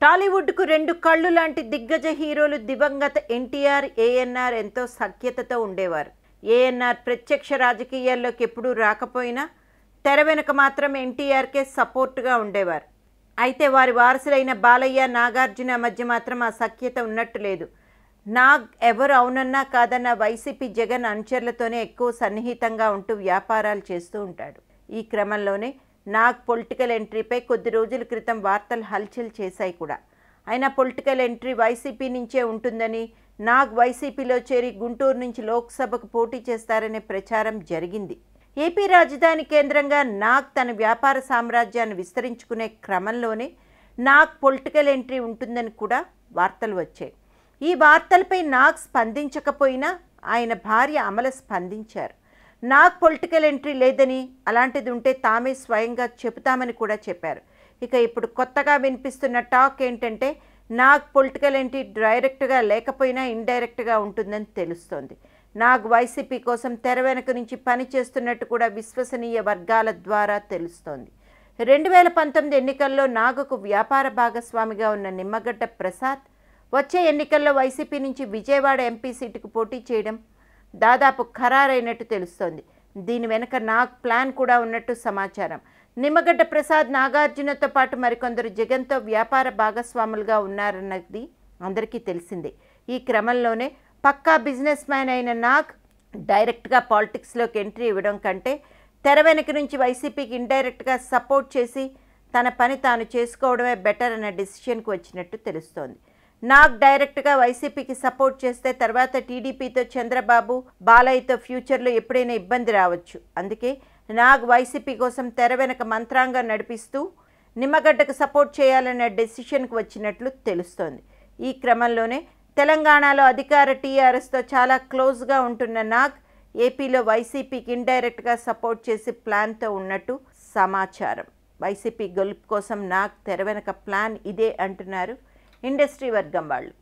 టాలీవుడ్కు రెండు కళ్ళు లాంటి దిగ్గజ హీరోలు దివంగత ఎన్టీఆర్, ఏఎన్ఆర్ ఎంతో సఖ్యతతో ఉండేవారు. ఏఎన్ఆర్ ప్రత్యక్ష రాజకీయాల్లోకి ఎప్పుడూ రాకపోయినా తెర వెనుక మాత్రం ఎన్టీఆర్కే సపోర్టుగా ఉండేవారు. అయితే వారి వారసులైన బాలయ్య, నాగార్జున మధ్య మాత్రం ఆ సఖ్యత ఉన్నట్టు లేదు. నాగ్ ఎవరు అవునన్నా కాదన్న వైసీపీ జగన్ అనుచరులతోనే ఎక్కువ సన్నిహితంగా ఉంటూ వ్యాపారాలు చేస్తూ ఉంటాడు. ఈ క్రమంలోనే నాగ్ పొలిటికల్ ఎంట్రీపై కొద్ది రోజుల క్రితం వార్తలు హల్చల్ చేశాయి కూడా. అయినా పొలిటికల్ ఎంట్రీ వైసీపీ నుంచే ఉంటుందని, నాగ్ వైసీపీలో చేరి గుంటూరు నుంచి లోక్సభకు పోటీ చేస్తారనే ప్రచారం జరిగింది. ఏపీ రాజధాని కేంద్రంగా నాగ్ తన వ్యాపార సామ్రాజ్యాన్ని విస్తరించుకునే క్రమంలోనే నాగ్ పొలిటికల్ ఎంట్రీ ఉంటుందని కూడా వార్తలు వచ్చాయి. ఈ వార్తలపై నాగ్ స్పందించకపోయినా ఆయన భార్య అమల స్పందించారు. నాగ్ పొలిటికల్ ఎంట్రీ లేదని, అలాంటిది ఉంటే తామే స్వయంగా చెబుతామని కూడా చెప్పారు. ఇక ఇప్పుడు కొత్తగా వినిపిస్తున్న టాక్ ఏంటంటే నాగ్ పొలిటికల్ ఎంట్రీ డైరెక్ట్గా లేకపోయినా ఇండైరెక్ట్గా ఉంటుందని తెలుస్తోంది. నాగ్ వైసీపీ కోసం తెర వెనుక నుంచి పని చేస్తున్నట్టు కూడా విశ్వసనీయ వర్గాల ద్వారా తెలుస్తోంది. 2019 ఎన్నికల్లో నాగుకు వ్యాపార భాగస్వామిగా ఉన్న నిమ్మగడ్డ ప్రసాద్ వచ్చే ఎన్నికల్లో వైసీపీ నుంచి విజయవాడ ఎంపీ సీటుకు పోటీ చేయడం దాదాపు ఖరారైనట్టు తెలుస్తోంది. దీని వెనుక నాగ్ ప్లాన్ కూడా ఉన్నట్టు సమాచారం. నిమ్మగడ్డ ప్రసాద్ నాగార్జునతో పాటు మరికొందరు జగన్తో వ్యాపార భాగస్వాములుగా ఉన్నారన్నది అందరికీ తెలిసిందే. ఈ క్రమంలోనే పక్కా బిజినెస్ మ్యాన్ అయిన నాగ్ డైరెక్ట్గా పాలిటిక్స్లోకి ఎంట్రీ ఇవ్వడం కంటే తెర వెనుక నుంచి వైసీపీకి ఇండైరెక్ట్గా సపోర్ట్ చేసి తన పని తాను చేసుకోవడమే బెటర్ అన్న డెసిషన్కి వచ్చినట్టు తెలుస్తోంది. నాగ్ డైరెక్ట్గా వైసీపీకి సపోర్ట్ చేస్తే తర్వాత టీడీపీతో చంద్రబాబు, బాలయ్యతో ఫ్యూచర్లో ఎప్పుడైనా ఇబ్బంది రావచ్చు. అందుకే నాగ్ వైసీపీ కోసం తెర వెనక మంత్రాంగం నడిపిస్తూ నిమ్మగడ్డకు సపోర్ట్ చేయాలన్న డెసిషన్కి వచ్చినట్లు తెలుస్తోంది. ఈ క్రమంలోనే తెలంగాణలో అధికార టీఆర్ఎస్తో చాలా క్లోజ్గా ఉంటున్న నాగ్ ఏపీలో వైసీపీకి ఇండైరెక్ట్గా సపోర్ట్ చేసి ప్లాన్తో ఉన్నట్టు సమాచారం. వైసీపీ గెలుపు కోసం నాగ్ తెర వెనక ప్లాన్ ఇదే అంటున్నారు ఇండస్ట్రీ వర్గం వాళ్ళు.